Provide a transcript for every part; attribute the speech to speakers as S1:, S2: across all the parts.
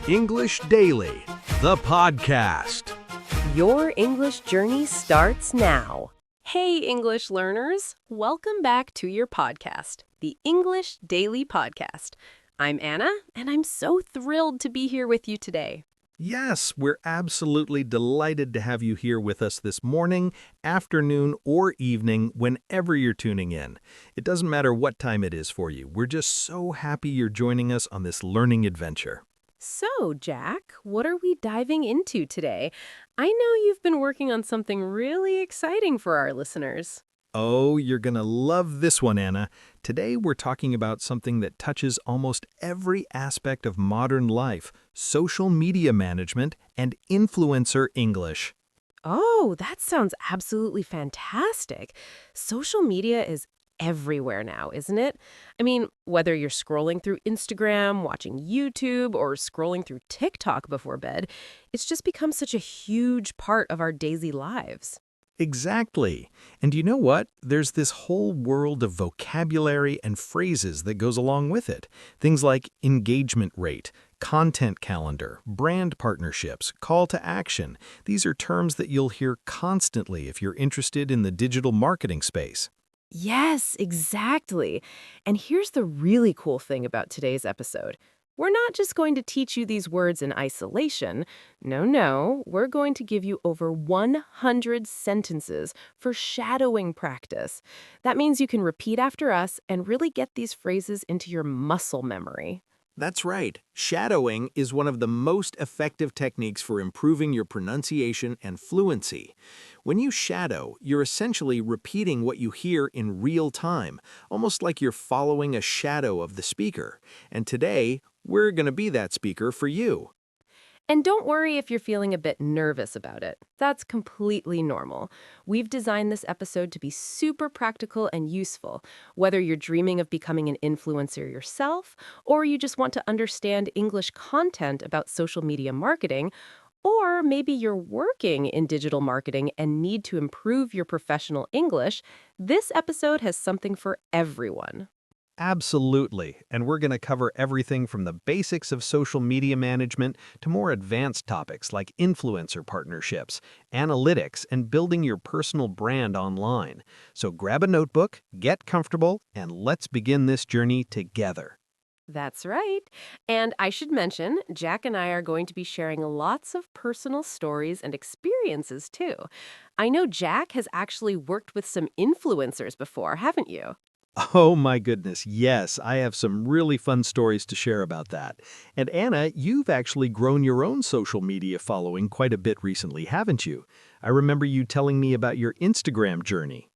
S1: English Daily, the podcast.
S2: Your English journey starts now. Hey, English learners. Welcome back to your podcast, the English Daily Podcast. I'm Anna, and I'm so thrilled to be here with you today.
S1: Yes, we're absolutely delighted to have you here with us this morning, afternoon, or evening, whenever you're tuning in. It doesn't matter what time it is for you. We're just so happy you're joining us on this learning adventure.
S2: So, Jack, what are we diving into today? I know you've been working on something really exciting for our listeners.
S1: Oh, you're going to love this one, Anna. Today we're talking about something that touches almost every aspect of modern life, social media management and influencer English.
S2: Oh, that sounds absolutely fantastic. Social media is everywhere now, isn't it? I mean, whether you're scrolling through Instagram, watching YouTube, or scrolling through TikTok before bed, it's just become such a huge part of our daily lives.
S1: Exactly. And you know what? There's this whole world of vocabulary and phrases that goes along with it. Things like engagement rate, content calendar, brand partnerships, call to action. These are terms that you'll hear constantly if you're interested in the digital marketing space.
S2: Yes, exactly. And here's the really cool thing about today's episode. We're not just going to teach you these words in isolation. No, we're going to give you over 100 sentences for shadowing practice. That means you can repeat after us and really get these phrases into your muscle memory.
S1: That's right. Shadowing is one of the most effective techniques for improving your pronunciation and fluency. When you shadow, you're essentially repeating what you hear in real time, almost like you're following a shadow of the speaker. And today, we're going to be that speaker for you.
S2: And don't worry if you're feeling a bit nervous about it. That's completely normal. We've designed this episode to be super practical and useful, whether you're dreaming of becoming an influencer yourself, or you just want to understand English content about social media marketing, or maybe you're working in digital marketing and need to improve your professional English. This episode has something for everyone.
S1: Absolutely. And we're going to cover everything from the basics of social media management to more advanced topics like influencer partnerships, analytics, and building your personal brand online. So grab a notebook, get comfortable, and let's begin this journey together.
S2: That's right. And I should mention, Jack and I are going to be sharing lots of personal stories and experiences too. I know Jack has actually worked with some influencers before, haven't you?
S1: Oh my goodness, yes, I have some really fun stories to share about that. And Anna, you've actually grown your own social media following quite a bit recently, haven't you? I remember you telling me about your Instagram journey.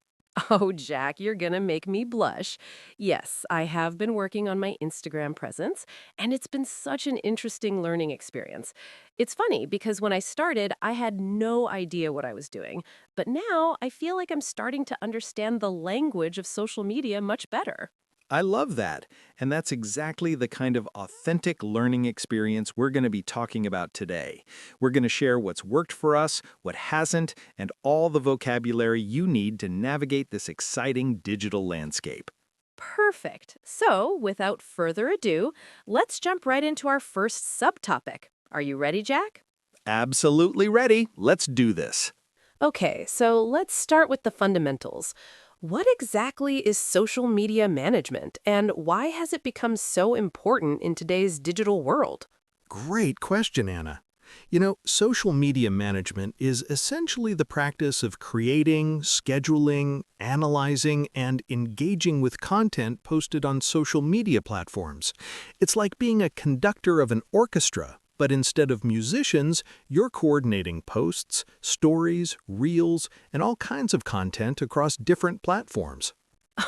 S2: Oh, Jack, you're gonna make me blush. Yes, I have been working on my Instagram presence, and it's been such an interesting learning experience. It's funny because when I started, I had no idea what I was doing, but now I feel like I'm starting to understand the language of social media much better.
S1: I love that. And that's exactly the kind of authentic learning experience we're going to be talking about today. We're going to share what's worked for us, what hasn't, and all the vocabulary you need to navigate this exciting digital landscape.
S2: Perfect. So, without further ado, let's jump right into our first subtopic. Are you ready, Jack?
S1: Absolutely ready. Let's do this.
S2: Okay, so let's start with the fundamentals. What exactly is social media management, and why has it become so important in today's digital world?
S1: Great question, Anna. You know, social media management is essentially the practice of creating, scheduling, analyzing, and engaging with content posted on social media platforms. It's like being a conductor of an orchestra, but instead of musicians, you're coordinating posts, stories, reels, and all kinds of content across different platforms.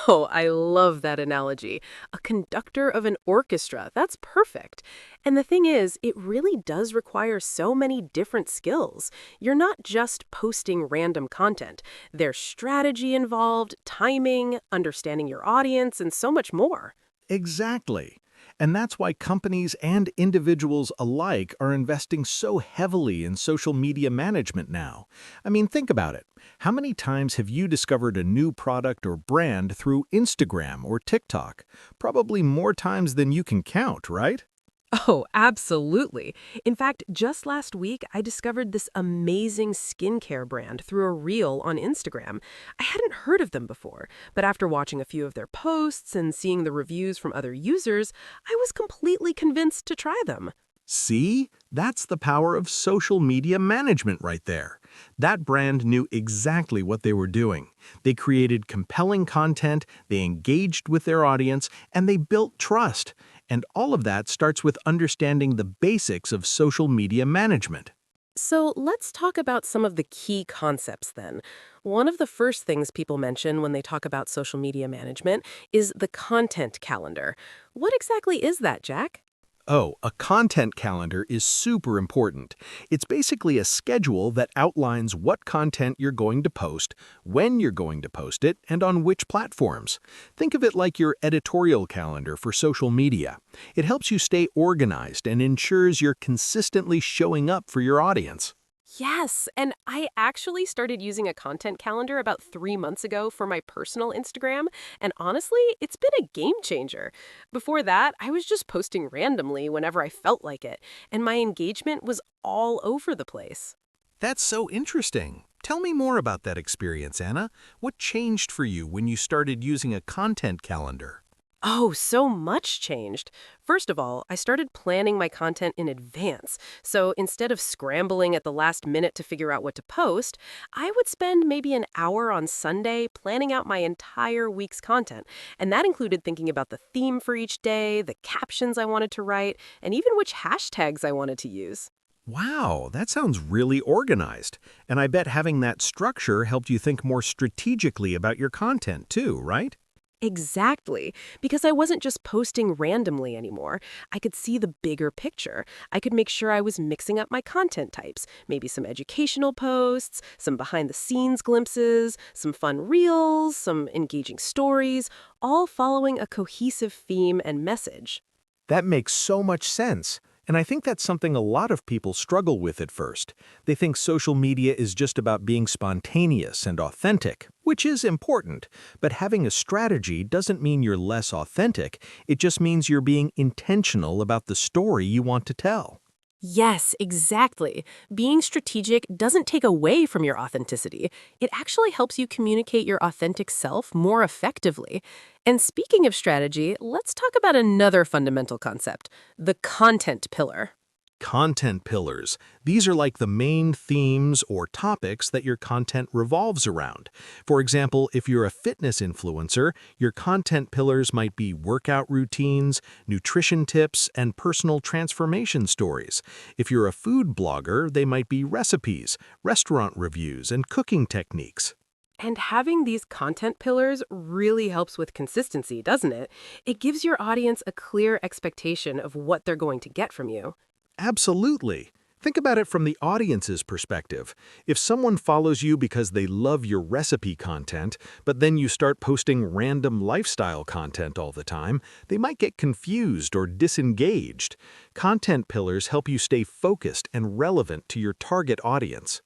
S2: Oh, I love that analogy. A conductor of an orchestra. That's perfect. And the thing is, it really does require so many different skills. You're not just posting random content. There's strategy involved, timing, understanding your audience, and so much more.
S1: Exactly. And that's why companies and individuals alike are investing so heavily in social media management now. I mean, think about it. How many times have you discovered a new product or brand through Instagram or TikTok? Probably more times than you can count, right?
S3: Oh, absolutely. In fact, just last week, I discovered this amazing skincare brand through a reel on Instagram. I hadn't heard of them before, but after watching a few of their posts and seeing the reviews from other users, I was completely convinced to try them.
S1: See? That's the power of social media management right there. That brand knew exactly what they were doing. They created compelling content, they engaged with their audience, and they built trust. And all of that starts with understanding the basics of social media management.
S3: So let's talk about some of the key concepts then. One of the first things people mention when they talk about social media management is the content calendar. What exactly is that, Jack?
S1: Oh, a content calendar is super important. It's basically a schedule that outlines what content you're going to post, when you're going to post it, and on which platforms. Think of it like your editorial calendar for social media. It helps you stay organized and ensures you're consistently showing up for your audience.
S3: Yes, and I actually started using a content calendar about 3 months ago for my personal Instagram, and honestly, it's been a game changer. Before that, I was just posting randomly whenever I felt like it, and my engagement was all over the place.
S1: That's so interesting. Tell me more about that experience, Anna. What changed for you when you started using a content calendar?
S3: Oh, so much changed. First of all, I started planning my content in advance. So instead of scrambling at the last minute to figure out what to post, I would spend maybe an hour on Sunday planning out my entire week's content. And that included thinking about the theme for each day, the captions I wanted to write, and even which hashtags I wanted to use.
S1: Wow, that sounds really organized. And I bet having that structure helped you think more strategically about your content too, right?
S3: Exactly, because I wasn't just posting randomly anymore. I could see the bigger picture. I could make sure I was mixing up my content types, maybe some educational posts, some behind the scenes glimpses, some fun reels, some engaging stories, all following a cohesive theme and message.
S1: That makes so much sense. And I think that's something a lot of people struggle with at first. They think social media is just about being spontaneous and authentic, which is important. But having a strategy doesn't mean you're less authentic. It just means you're being intentional about the story you want to tell.
S3: Yes, exactly. Being strategic doesn't take away from your authenticity. It actually helps you communicate your authentic self more effectively. And speaking of strategy, let's talk about another fundamental concept, the content pillar.
S1: Content pillars. These are like the main themes or topics that your content revolves around. For example, if you're a fitness influencer, your content pillars might be workout routines, nutrition tips, and personal transformation stories. If you're a food blogger, they might be recipes, restaurant reviews, and cooking techniques.
S3: And having these content pillars really helps with consistency, doesn't it? It gives your audience a clear expectation of what they're going to get from you.
S1: Absolutely. Think about it from the audience's perspective. If someone follows you because they love your recipe content, but then you start posting random lifestyle content all the time, they might get confused or disengaged. Content pillars help you stay focused and relevant to your target audience.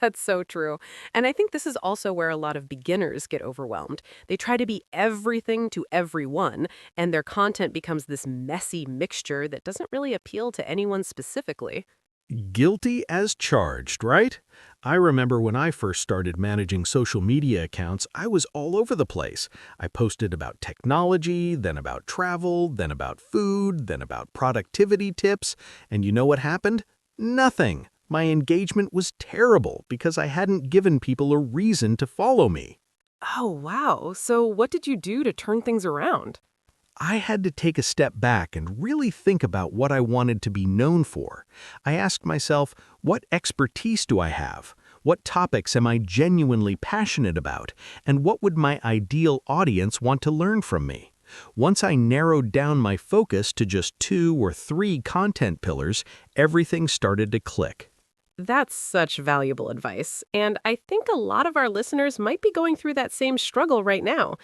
S3: That's so true. And I think this is also where a lot of beginners get overwhelmed. They try to be everything to everyone, and their content becomes this messy mixture that doesn't really appeal to anyone specifically.
S1: Guilty as charged, right? I remember when I first started managing social media accounts, I was all over the place. I posted about technology, then about travel, then about food, then about productivity tips, and you know what happened? Nothing. My engagement was terrible because I hadn't given people a reason to follow me.
S3: Oh, wow. So what did you do to turn things around?
S1: I had to take a step back and really think about what I wanted to be known for. I asked myself, what expertise do I have? What topics am I genuinely passionate about? And what would my ideal audience want to learn from me? Once I narrowed down my focus to just 2 or 3 content pillars, everything started to click.
S3: That's such valuable advice, and I think a lot of our listeners might be going through that same struggle right now.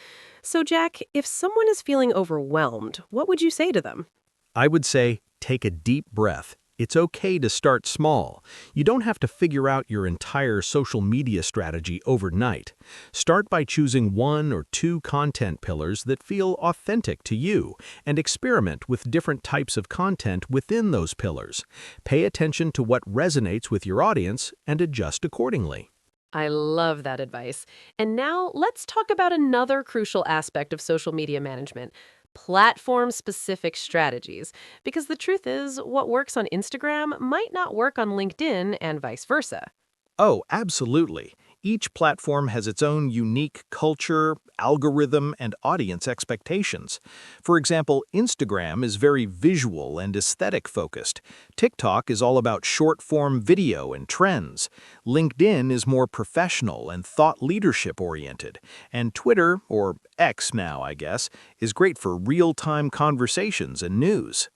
S3: So, Jack, if someone is feeling overwhelmed, what would you say to them?
S1: I would say, take a deep breath. It's okay to start small. You don't have to figure out your entire social media strategy overnight. Start by choosing one or two content pillars that feel authentic to you and experiment with different types of content within those pillars. Pay attention to what resonates with your audience and adjust accordingly.
S3: I love that advice. And now let's talk about another crucial aspect of social media management, platform-specific strategies. Because the truth is, what works on Instagram might not work on LinkedIn and vice versa.
S1: Oh, absolutely. Each platform has its own unique culture, algorithm, and audience expectations. For example, Instagram is very visual and aesthetic focused. TikTok is all about short-form video and trends. LinkedIn is more professional and thought leadership oriented. And Twitter, or X now, I guess, is great for real-time conversations and news.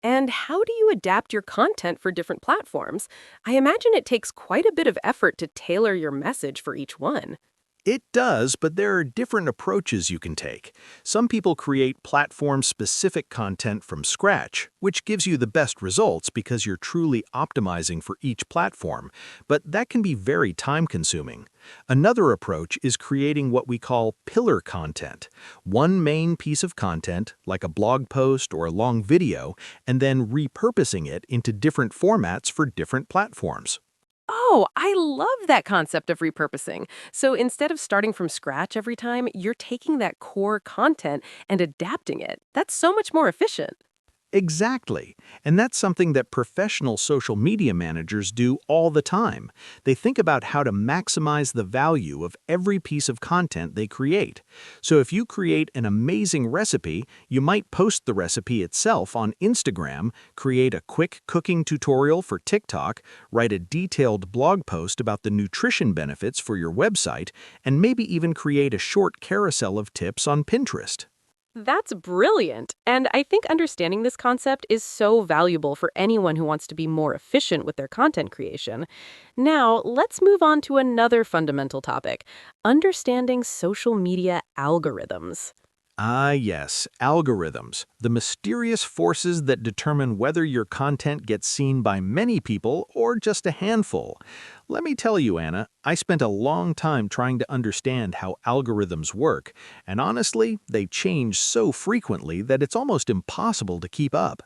S3: And how do you adapt your content for different platforms? I imagine it takes quite a bit of effort to tailor your message for each one.
S1: It does, but there are different approaches you can take. Some people create platform-specific content from scratch, which gives you the best results because you're truly optimizing for each platform, but that can be very time-consuming. Another approach is creating what we call pillar content, one main piece of content, like a blog post or a long video, and then repurposing it into different formats for different platforms.
S3: Oh, I love that concept of repurposing. So instead of starting from scratch every time, you're taking that core content and adapting it. That's so much more efficient.
S1: Exactly. And that's something that professional social media managers do all the time. They think about how to maximize the value of every piece of content they create. So if you create an amazing recipe, you might post the recipe itself on Instagram, create a quick cooking tutorial for TikTok, write a detailed blog post about the nutrition benefits for your website, and maybe even create a short carousel of tips on Pinterest.
S3: That's brilliant. And I think understanding this concept is so valuable for anyone who wants to be more efficient with their content creation. Now, let's move on to another fundamental topic, understanding social media algorithms.
S1: Ah, yes, algorithms, the mysterious forces that determine whether your content gets seen by many people or just a handful. Let me tell you, Anna, I spent a long time trying to understand how algorithms work, and honestly, they change so frequently that it's almost impossible to keep up.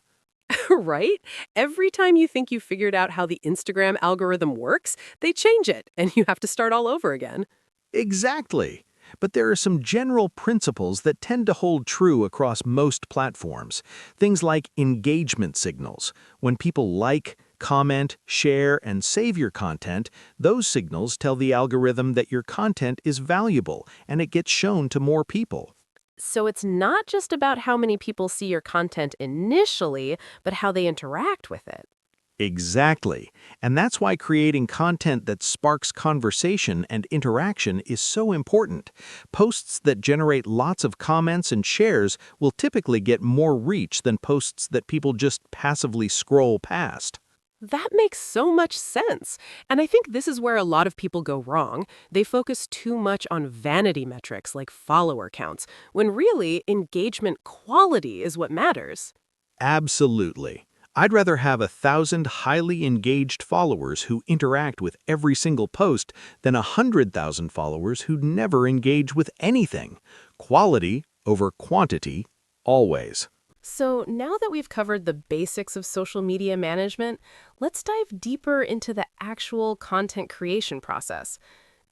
S3: Right? Every time you think you figured out how the Instagram algorithm works, they change it, and you have to start all over again.
S1: Exactly. But there are some general principles that tend to hold true across most platforms. Things like engagement signals. When people like, comment, share, and save your content, those signals tell the algorithm that your content is valuable and it gets shown to more people.
S3: So it's not just about how many people see your content initially, but how they interact with it.
S1: Exactly. And that's why creating content that sparks conversation and interaction is so important. Posts that generate lots of comments and shares will typically get more reach than posts that people just passively scroll past.
S3: That makes so much sense. And I think this is where a lot of people go wrong. They focus too much on vanity metrics like follower counts, when really engagement quality is what matters.
S1: Absolutely. I'd rather have 1,000 highly engaged followers who interact with every single post than 100,000 followers who never engage with anything. Quality over quantity, always.
S3: So now that we've covered the basics of social media management, let's dive deeper into the actual content creation process.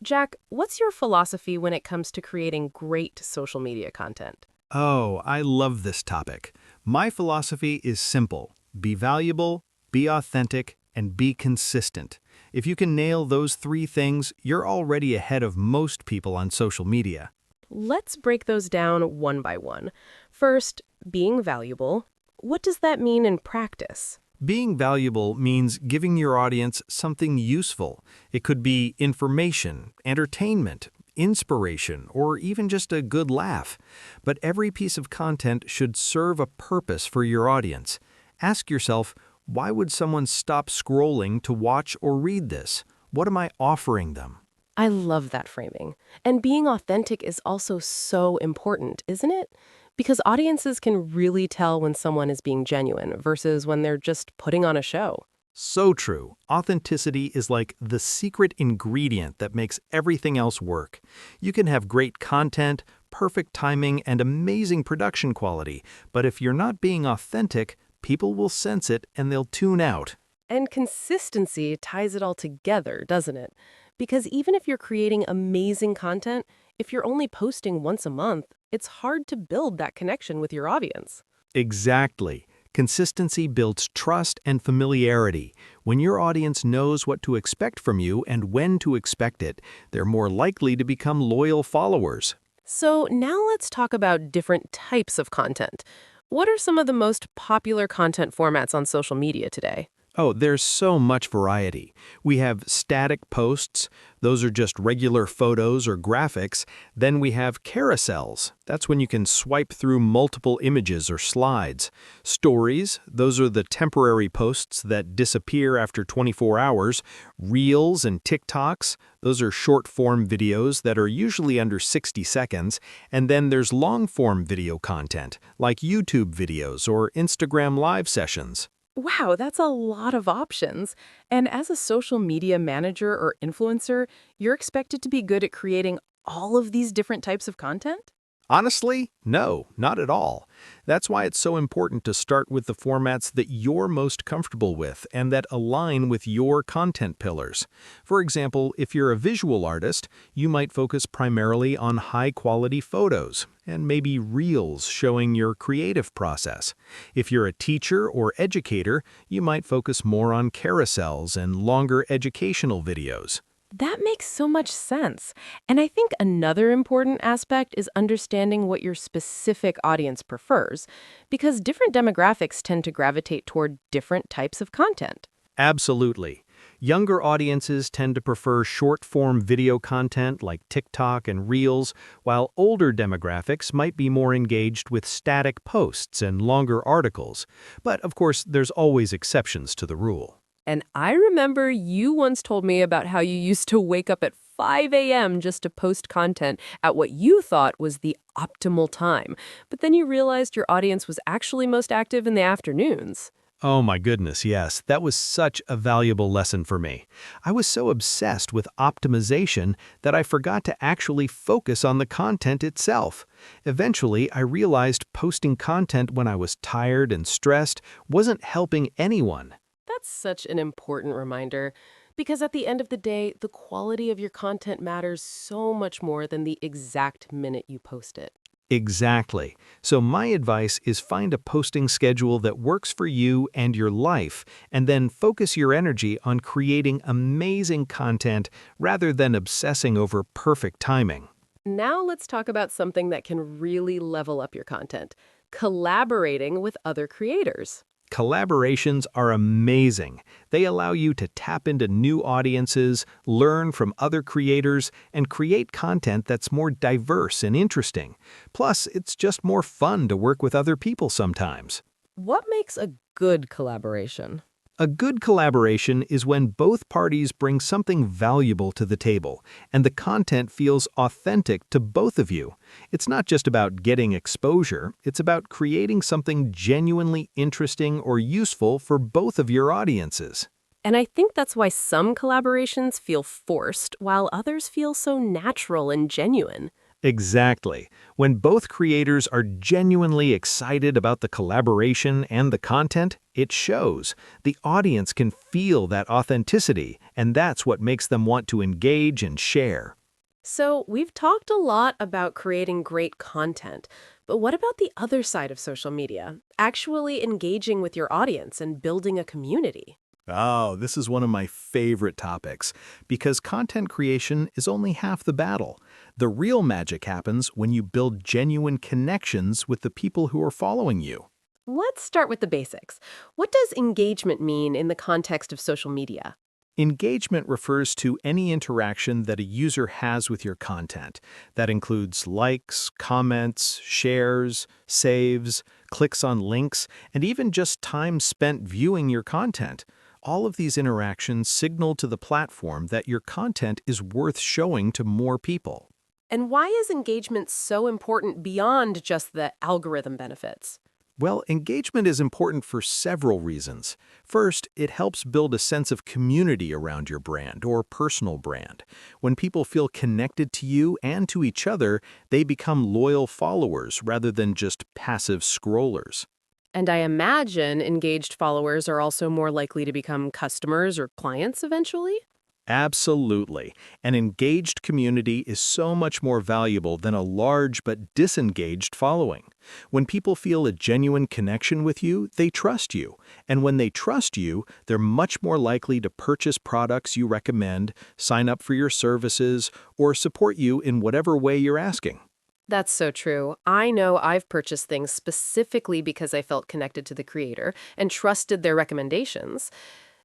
S3: Jack, what's your philosophy when it comes to creating great social media content?
S1: Oh, I love this topic. My philosophy is simple. Be valuable, be authentic, and be consistent. If you can nail those three things, you're already ahead of most people on social media.
S3: Let's break those down one by one. First, being valuable. What does that mean in practice?
S1: Being valuable means giving your audience something useful. It could be information, entertainment, inspiration, or even just a good laugh. But every piece of content should serve a purpose for your audience. Ask yourself, why would someone stop scrolling to watch or read this? What am I offering them?
S3: I love that framing. And being authentic is also so important, isn't it? Because audiences can really tell when someone is being genuine versus when they're just putting on a show.
S1: So true. Authenticity is like the secret ingredient that makes everything else work. You can have great content, perfect timing, and amazing production quality, but if you're not being authentic, people will sense it and they'll tune out.
S3: And consistency ties it all together, doesn't it? Because even if you're creating amazing content, if you're only posting once a month, it's hard to build that connection with your audience.
S1: Exactly. Consistency builds trust and familiarity. When your audience knows what to expect from you and when to expect it, they're more likely to become loyal followers.
S3: So now let's talk about different types of content. What are some of the most popular content formats on social media today?
S1: Oh, there's so much variety. We have static posts. Those are just regular photos or graphics. Then we have carousels. That's when you can swipe through multiple images or slides. Stories. Those are the temporary posts that disappear after 24 hours. Reels and TikToks. Those are short-form videos that are usually under 60 seconds. And then there's long-form video content, like YouTube videos or Instagram live sessions.
S3: Wow, that's a lot of options. And as a social media manager or influencer, you're expected to be good at creating all of these different types of content?
S1: Honestly, no, not at all. That's why it's so important to start with the formats that you're most comfortable with and that align with your content pillars. For example, if you're a visual artist, you might focus primarily on high-quality photos and maybe reels showing your creative process. If you're a teacher or educator, you might focus more on carousels and longer educational videos.
S3: That makes so much sense. And I think another important aspect is understanding what your specific audience prefers, because different demographics tend to gravitate toward different types of content.
S1: Absolutely. Younger audiences tend to prefer short-form video content like TikTok and Reels, while older demographics might be more engaged with static posts and longer articles. But of course, there's always exceptions to the rule.
S3: And I remember you once told me about how you used to wake up at 5 a.m. just to post content at what you thought was the optimal time. But then you realized your audience was actually most active in the afternoons.
S1: Oh my goodness, yes, that was such a valuable lesson for me. I was so obsessed with optimization that I forgot to actually focus on the content itself. Eventually, I realized posting content when I was tired and stressed wasn't helping anyone.
S3: That's such an important reminder, because at the end of the day, the quality of your content matters so much more than the exact minute you post it.
S1: Exactly. So my advice is find a posting schedule that works for you and your life, and then focus your energy on creating amazing content rather than obsessing over perfect timing.
S3: Now let's talk about something that can really level up your content: collaborating with other creators.
S1: Collaborations are amazing. They allow you to tap into new audiences, learn from other creators, and create content that's more diverse and interesting. Plus, it's just more fun to work with other people sometimes.
S3: What makes a good collaboration?
S1: A good collaboration is when both parties bring something valuable to the table, and the content feels authentic to both of you. It's not just about getting exposure, it's about creating something genuinely interesting or useful for both of your audiences.
S3: And I think that's why some collaborations feel forced, while others feel so natural and genuine.
S1: Exactly. When both creators are genuinely excited about the collaboration and the content, it shows. The audience can feel that authenticity, and that's what makes them want to engage and share.
S3: So, we've talked a lot about creating great content, but what about the other side of social media? Actually engaging with your audience and building a community.
S1: Oh, this is one of my favorite topics, because content creation is only half the battle. The real magic happens when you build genuine connections with the people who are following you.
S3: Let's start with the basics. What does engagement mean in the context of social media?
S1: Engagement refers to any interaction that a user has with your content. That includes likes, comments, shares, saves, clicks on links, and even just time spent viewing your content. All of these interactions signal to the platform that your content is worth showing to more people.
S3: And why is engagement so important beyond just the algorithm benefits?
S1: Well, engagement is important for several reasons. First, it helps build a sense of community around your brand or personal brand. When people feel connected to you and to each other, they become loyal followers rather than just passive scrollers.
S3: And I imagine engaged followers are also more likely to become customers or clients eventually?
S1: Absolutely. An engaged community is so much more valuable than a large but disengaged following. When people feel a genuine connection with you, they trust you. And when they trust you, they're much more likely to purchase products you recommend, sign up for your services, or support you in whatever way you're asking.
S3: That's so true. I know I've purchased things specifically because I felt connected to the creator and trusted their recommendations.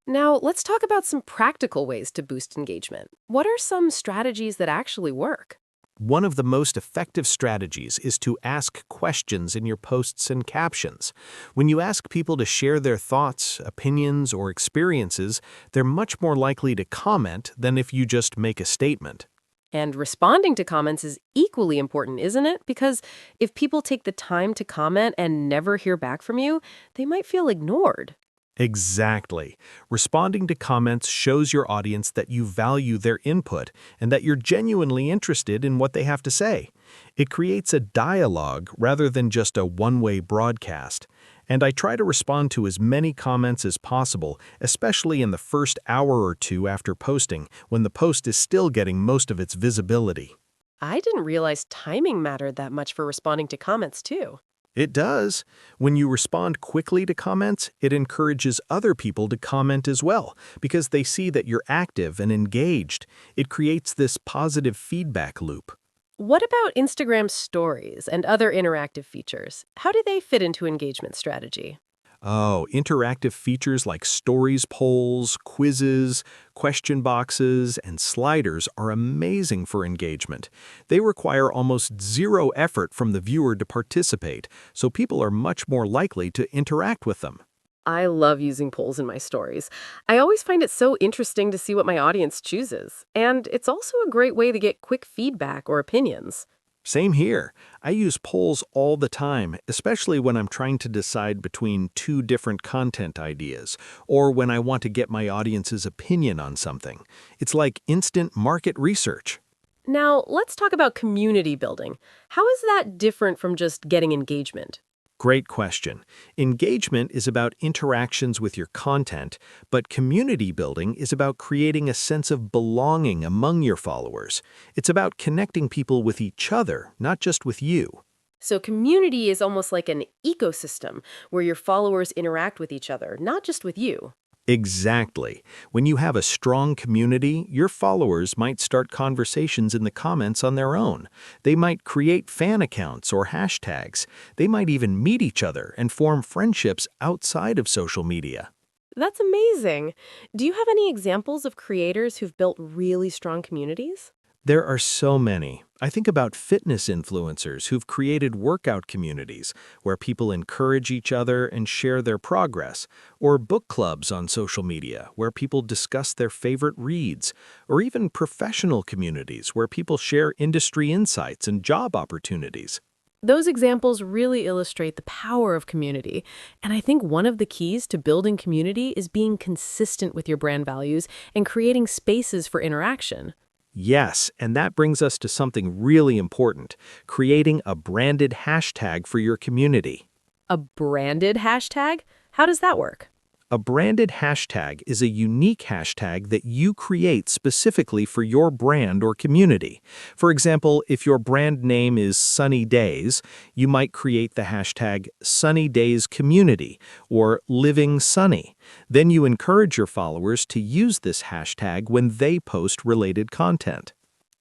S3: Now, let's talk about some practical ways to boost engagement. What are some strategies that actually work?
S1: One of the most effective strategies is to ask questions in your posts and captions. When you ask people to share their thoughts, opinions, or experiences, they're much more likely to comment than if you just make a statement.
S3: And responding to comments is equally important, isn't it? Because if people take the time to comment and never hear back from you, they might feel ignored.
S1: Exactly. Responding to comments shows your audience that you value their input and that you're genuinely interested in what they have to say. It creates a dialogue rather than just a one-way broadcast. And I try to respond to as many comments as possible, especially in the first hour or two after posting, when the post is still getting most of its visibility.
S3: I didn't realize timing mattered that much for responding to comments, too.
S1: It does. When you respond quickly to comments, it encourages other people to comment as well, because they see that you're active and engaged. It creates this positive feedback loop.
S3: What about Instagram stories and other interactive features? How do they fit into engagement strategy?
S1: Oh, interactive features like stories polls, quizzes, question boxes, and sliders are amazing for engagement. They require almost zero effort from the viewer to participate, so people are much more likely to interact with them.
S3: I love using polls in my stories. I always find it so interesting to see what my audience chooses. And it's also a great way to get quick feedback or opinions.
S1: Same here. I use polls all the time, especially when I'm trying to decide between two different content ideas, or when I want to get my audience's opinion on something. It's like instant market research.
S3: Now, let's talk about community building. How is that different from just getting engagement?
S1: Great question. Engagement is about interactions with your content, but community building is about creating a sense of belonging among your followers. It's about connecting people with each other, not just with you.
S3: So, community is almost like an ecosystem where your followers interact with each other, not just with you.
S1: Exactly. When you have a strong community, your followers might start conversations in the comments on their own. They might create fan accounts or hashtags. They might even meet each other and form friendships outside of social media.
S3: That's amazing. Do you have any examples of creators who've built really strong communities?
S1: There are so many. I think about fitness influencers who've created workout communities where people encourage each other and share their progress, or book clubs on social media where people discuss their favorite reads, or even professional communities where people share industry insights and job opportunities.
S3: Those examples really illustrate the power of community. And I think one of the keys to building community is being consistent with your brand values and creating spaces for interaction.
S1: Yes, and that brings us to something really important, creating a branded hashtag for your community.
S3: A branded hashtag? How does that work?
S1: A branded hashtag is a unique hashtag that you create specifically for your brand or community. For example, if your brand name is Sunny Days, you might create the hashtag Sunny Days Community or Living Sunny. Then you encourage your followers to use this hashtag when they post related content.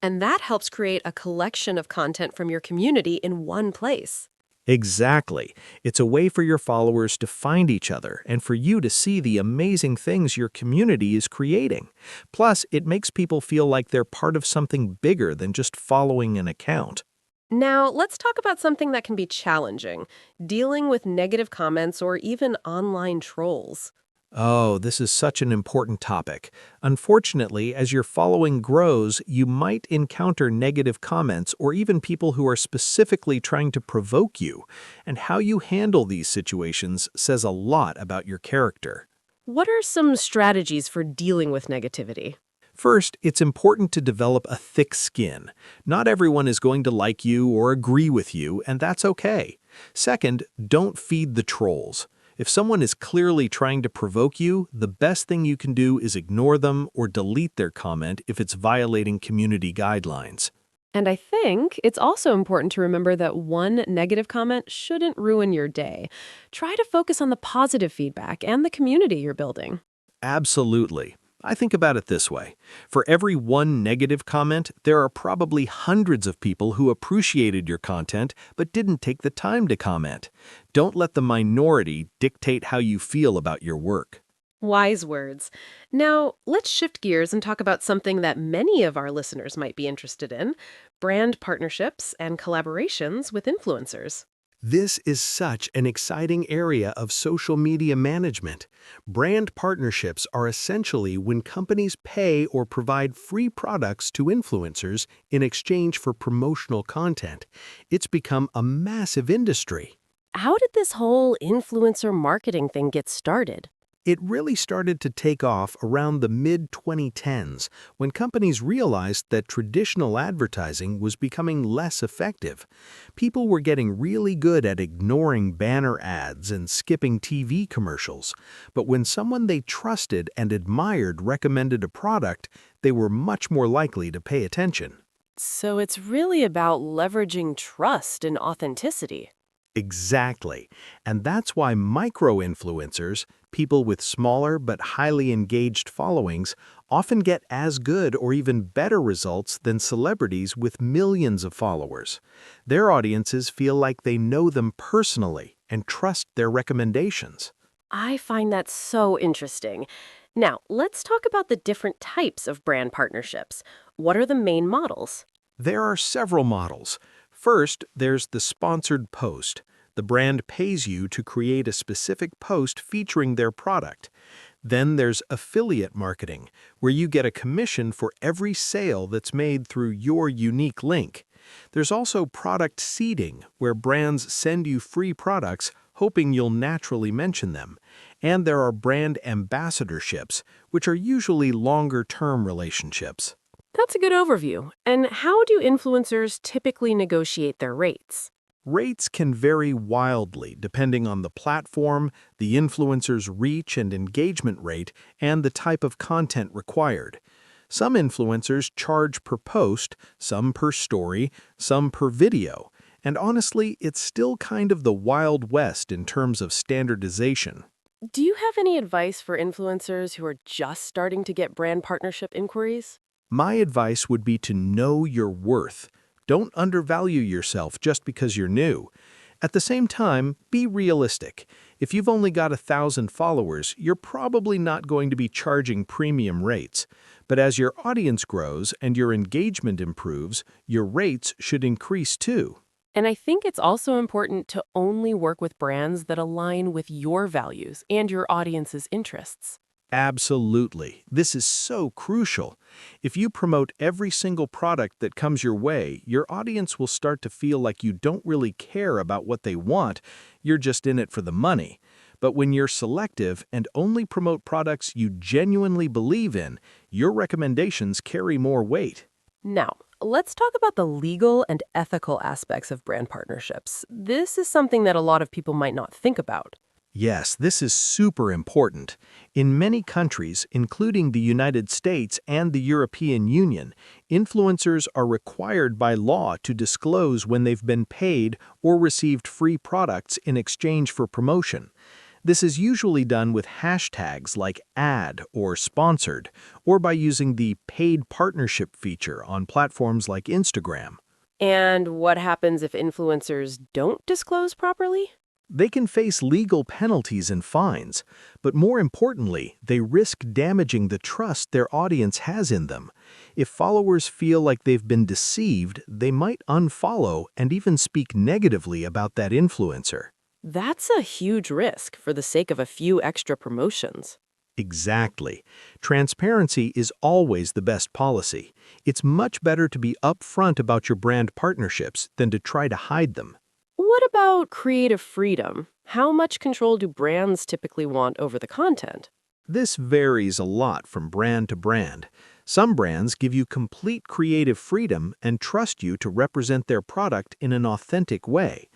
S3: And that helps create a collection of content from your community in one place.
S1: Exactly. It's a way for your followers to find each other and for you to see the amazing things your community is creating. Plus, it makes people feel like they're part of something bigger than just following an account.
S3: Now, let's talk about something that can be challenging, dealing with negative comments or even online trolls.
S1: Oh, this is such an important topic. Unfortunately, as your following grows, you might encounter negative comments or even people who are specifically trying to provoke you. And how you handle these situations says a lot about your character.
S3: What are some strategies for dealing with negativity?
S1: First, it's important to develop a thick skin. Not everyone is going to like you or agree with you, and that's okay. Second, don't feed the trolls. If someone is clearly trying to provoke you, the best thing you can do is ignore them or delete their comment if it's violating community guidelines.
S2: And I think it's also important to remember that one negative comment shouldn't ruin your day. Try to focus on the positive feedback and the community you're building.
S1: Absolutely. I think about it this way. For every one negative comment, there are probably hundreds of people who appreciated your content but didn't take the time to comment. Don't let the minority dictate how you feel about your work.
S3: Wise words. Now, let's shift gears and talk about something that many of our listeners might be interested in: brand partnerships and collaborations with influencers.
S1: This is such an exciting area of social media management. Brand partnerships are essentially when companies pay or provide free products to influencers in exchange for promotional content. It's become a massive industry.
S3: How did this whole influencer marketing thing get started?
S1: It really started to take off around the mid-2010s when companies realized that traditional advertising was becoming less effective. People were getting really good at ignoring banner ads and skipping TV commercials. But when someone they trusted and admired recommended a product, they were much more likely to pay attention.
S3: So it's really about leveraging trust and authenticity.
S1: Exactly. And that's why micro-influencers, people with smaller but highly engaged followings, often get as good or even better results than celebrities with millions of followers. Their audiences feel like they know them personally and trust their recommendations.
S3: I find that so interesting. Now, let's talk about the different types of brand partnerships. What are the main models?
S1: There are several models. First, there's the sponsored post. The brand pays you to create a specific post featuring their product. Then there's affiliate marketing, where you get a commission for every sale that's made through your unique link. There's also product seeding, where brands send you free products hoping you'll naturally mention them. And there are brand ambassadorships, which are usually longer-term relationships.
S3: That's a good overview. And how do influencers typically negotiate their rates?
S1: Rates can vary wildly depending on the platform, the influencer's reach and engagement rate, and the type of content required. Some influencers charge per post, some per story, some per video, and honestly, it's still kind of the Wild West in terms of standardization.
S3: Do you have any advice for influencers who are just starting to get brand partnership inquiries?
S1: My advice would be to know your worth. Don't undervalue yourself just because you're new. At the same time, be realistic. If you've only got 1,000 followers, you're probably not going to be charging premium rates. But as your audience grows and your engagement improves, your rates should increase too.
S3: And I think it's also important to only work with brands that align with your values and your audience's interests.
S1: Absolutely. This is so crucial. If you promote every single product that comes your way, your audience will start to feel like you don't really care about what they want, you're just in it for the money. But when you're selective and only promote products you genuinely believe in, your recommendations carry more weight.
S3: Now, let's talk about the legal and ethical aspects of brand partnerships. This is something that a lot of people might not think about.
S1: Yes, this is super important. In many countries, including the United States and the European Union, influencers are required by law to disclose when they've been paid or received free products in exchange for promotion. This is usually done with hashtags like ad or sponsored, or by using the paid partnership feature on platforms like Instagram.
S3: And what happens if influencers don't disclose properly?
S1: They can face legal penalties and fines, but more importantly, they risk damaging the trust their audience has in them. If followers feel like they've been deceived, they might unfollow and even speak negatively about that influencer.
S3: That's a huge risk for the sake of a few extra promotions.
S1: Exactly. Transparency is always the best policy. It's much better to be upfront about your brand partnerships than to try to hide them.
S3: What about creative freedom? How much control do brands typically want over the content?
S1: This varies a lot from brand to brand. Some brands give you complete creative freedom and trust you to represent their product in an authentic way.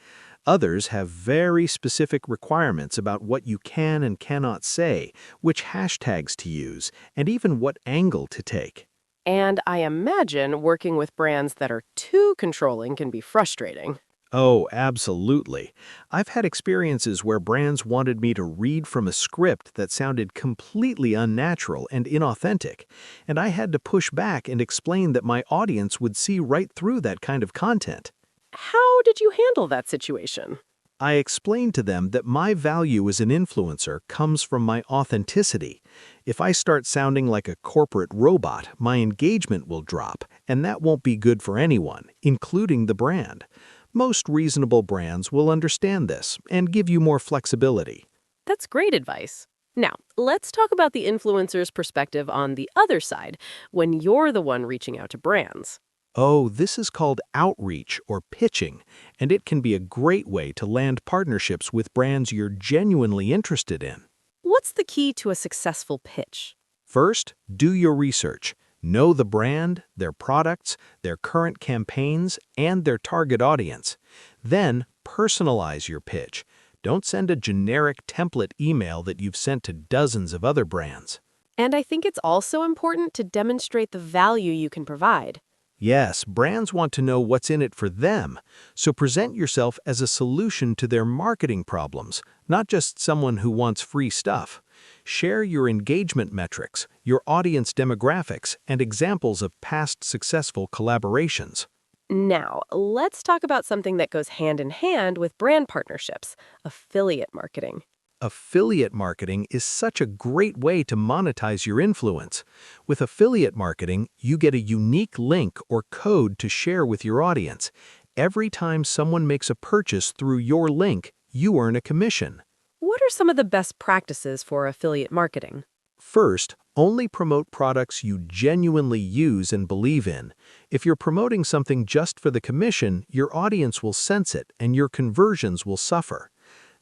S1: Others have very specific requirements about what you can and cannot say, which hashtags to use, and even what angle to take.
S3: And I imagine working with brands that are too controlling can be frustrating.
S1: Oh, absolutely. I've had experiences where brands wanted me to read from a script that sounded completely unnatural and inauthentic, and I had to push back and explain that my audience would see right through that kind of content.
S3: How did you handle that situation?
S1: I explained to them that my value as an influencer comes from my authenticity. If I start sounding like a corporate robot, my engagement will drop, and that won't be good for anyone, including the brand. Most reasonable brands will understand this and give you more flexibility.
S3: That's great advice. Now, let's talk about the influencer's perspective on the other side, when you're the one reaching out to brands.
S1: Oh, this is called outreach or pitching, and it can be a great way to land partnerships with brands you're genuinely interested in.
S3: What's the key to a successful pitch?
S1: First, do your research. Know the brand, their products, their current campaigns, and their target audience. Then, personalize your pitch. Don't send a generic template email that you've sent to dozens of other brands.
S3: And I think it's also important to demonstrate the value you can provide.
S1: Yes, brands want to know what's in it for them, so present yourself as a solution to their marketing problems, not just someone who wants free stuff. Share your engagement metrics, your audience demographics, and examples of past successful collaborations.
S3: Now, let's talk about something that goes hand in hand with brand partnerships, affiliate marketing.
S1: Affiliate marketing is such a great way to monetize your influence. With affiliate marketing, you get a unique link or code to share with your audience. Every time someone makes a purchase through your link, you earn a commission.
S3: What are some of the best practices for affiliate marketing?
S1: First, only promote products you genuinely use and believe in. If you're promoting something just for the commission, your audience will sense it and your conversions will suffer.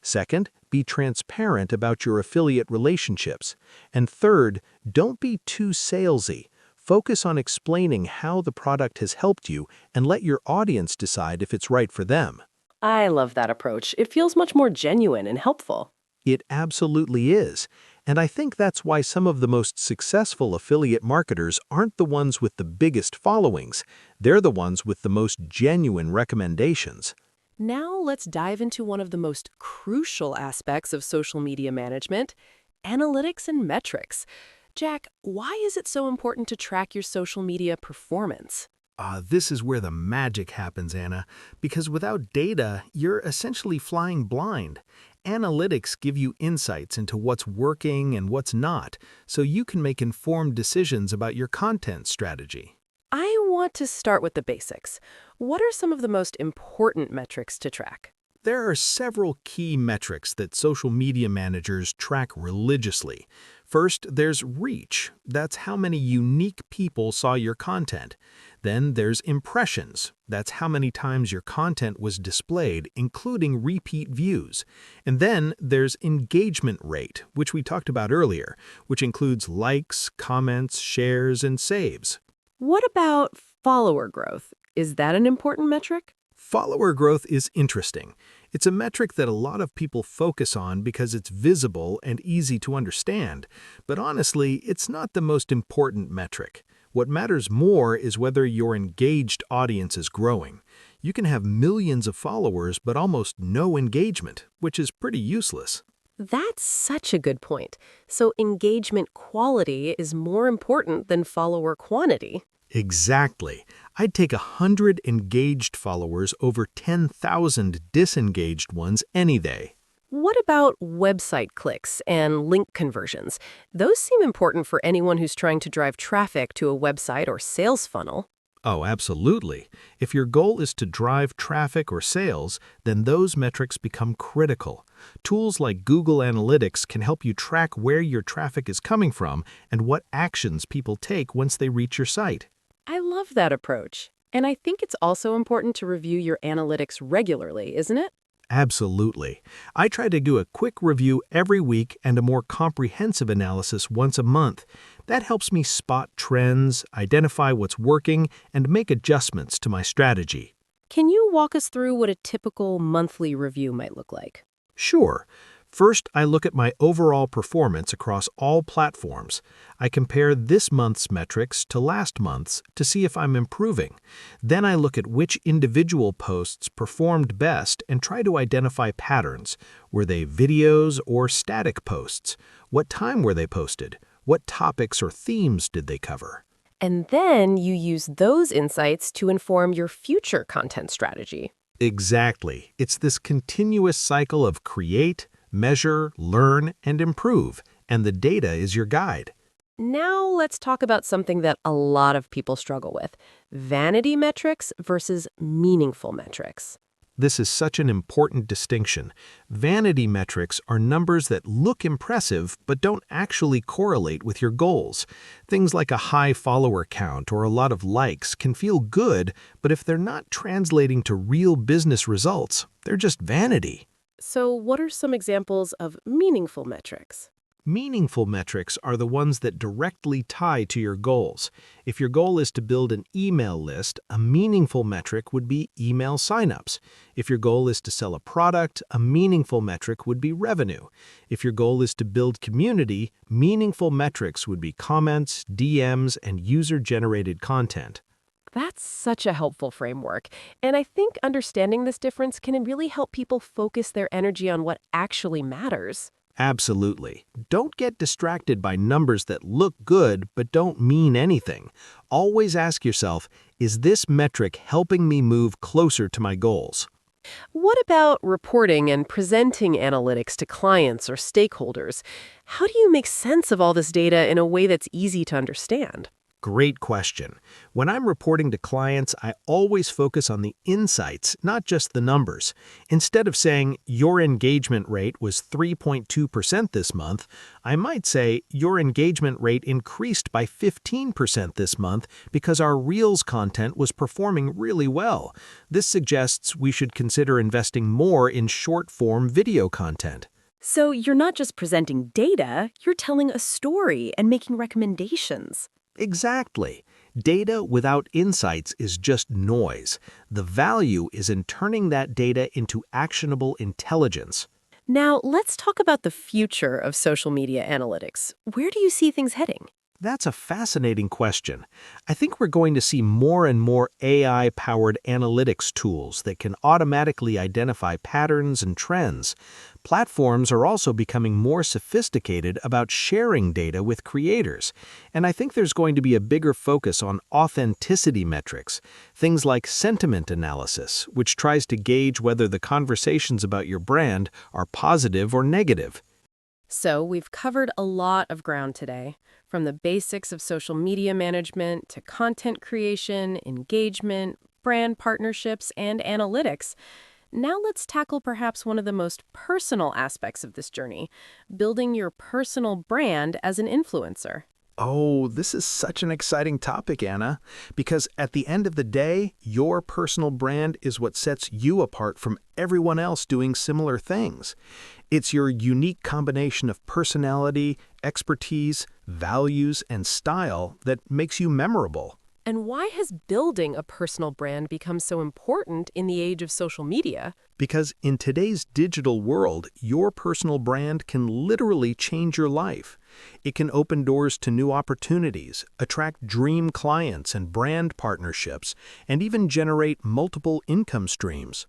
S1: Second, be transparent about your affiliate relationships. And third, don't be too salesy. Focus on explaining how the product has helped you and let your audience decide if it's right for them.
S3: I love that approach. It feels much more genuine and helpful.
S1: It absolutely is. And I think that's why some of the most successful affiliate marketers aren't the ones with the biggest followings. They're the ones with the most genuine recommendations.
S3: Now let's dive into one of the most crucial aspects of social media management, analytics and metrics. Jack, why is it so important to track your social media performance?
S1: This is where the magic happens, Anna, because without data, you're essentially flying blind. Analytics give you insights into what's working and what's not, so you can make informed decisions about your content strategy.
S3: I want to start with the basics. What are some of the most important metrics to track?
S1: There are several key metrics that social media managers track religiously. First, there's reach. That's how many unique people saw your content. Then there's impressions. That's how many times your content was displayed, including repeat views. And then there's engagement rate, which we talked about earlier, which includes likes, comments, shares, and saves.
S3: What about follower growth? Is that an important metric?
S1: Follower growth is interesting. It's a metric that a lot of people focus on because it's visible and easy to understand. But honestly, it's not the most important metric. What matters more is whether your engaged audience is growing. You can have millions of followers but almost no engagement, which is pretty useless.
S3: That's such a good point. So engagement quality is more important than follower quantity.
S1: Exactly. I'd take 100 engaged followers over 10,000 disengaged ones any day.
S3: What about website clicks and link conversions? Those seem important for anyone who's trying to drive traffic to a website or sales funnel.
S1: Oh, absolutely. If your goal is to drive traffic or sales, then those metrics become critical. Tools like Google Analytics can help you track where your traffic is coming from and what actions people take once they reach your site.
S3: I love that approach. And I think it's also important to review your analytics regularly, isn't it?
S1: Absolutely. I try to do a quick review every week and a more comprehensive analysis once a month. That helps me spot trends, identify what's working, and make adjustments to my strategy.
S3: Can you walk us through what a typical monthly review might look like?
S1: Sure. First, I look at my overall performance across all platforms. I compare this month's metrics to last month's to see if I'm improving. Then I look at which individual posts performed best and try to identify patterns. Were they videos or static posts? What time were they posted? What topics or themes did they cover?
S3: And then you use those insights to inform your future content strategy.
S1: Exactly. It's this continuous cycle of create, measure, learn, and improve, and the data is your guide.
S3: Now let's talk about something that a lot of people struggle with: vanity metrics versus meaningful metrics.
S1: This is such an important distinction. Vanity metrics are numbers that look impressive but don't actually correlate with your goals. Things like a high follower count or a lot of likes can feel good, but if they're not translating to real business results, they're just vanity.
S3: So, what are some examples of meaningful metrics?
S1: Meaningful metrics are the ones that directly tie to your goals. If your goal is to build an email list, a meaningful metric would be email signups. If your goal is to sell a product, a meaningful metric would be revenue. If your goal is to build community, meaningful metrics would be comments, DMs, and user-generated content.
S3: That's such a helpful framework. And I think understanding this difference can really help people focus their energy on what actually matters.
S1: Absolutely. Don't get distracted by numbers that look good but don't mean anything. Always ask yourself, is this metric helping me move closer to my goals?
S3: What about reporting and presenting analytics to clients or stakeholders? How do you make sense of all this data in a way that's easy to understand?
S1: Great question. When I'm reporting to clients, I always focus on the insights, not just the numbers. Instead of saying, your engagement rate was 3.2% this month, I might say, your engagement rate increased by 15% this month because our Reels content was performing really well. This suggests we should consider investing more in short-form video content.
S3: So you're not just presenting data, you're telling a story and making recommendations.
S1: Exactly. Data without insights is just noise. The value is in turning that data into actionable intelligence.
S3: Now, let's talk about the future of social media analytics. Where do you see things heading?
S1: That's a fascinating question. I think we're going to see more and more AI-powered analytics tools that can automatically identify patterns and trends. Platforms are also becoming more sophisticated about sharing data with creators. And I think there's going to be a bigger focus on authenticity metrics, things like sentiment analysis, which tries to gauge whether the conversations about your brand are positive or negative.
S3: So we've covered a lot of ground today, from the basics of social media management to content creation, engagement, brand partnerships, and analytics. Now let's tackle perhaps one of the most personal aspects of this journey: building your personal brand as an influencer.
S1: Oh, this is such an exciting topic, Anna, because at the end of the day, your personal brand is what sets you apart from everyone else doing similar things. It's your unique combination of personality, expertise, values, and style that makes you memorable.
S3: And why has building a personal brand become so important in the age of social media?
S1: Because in today's digital world, your personal brand can literally change your life. It can open doors to new opportunities, attract dream clients and brand partnerships, and even generate multiple income streams.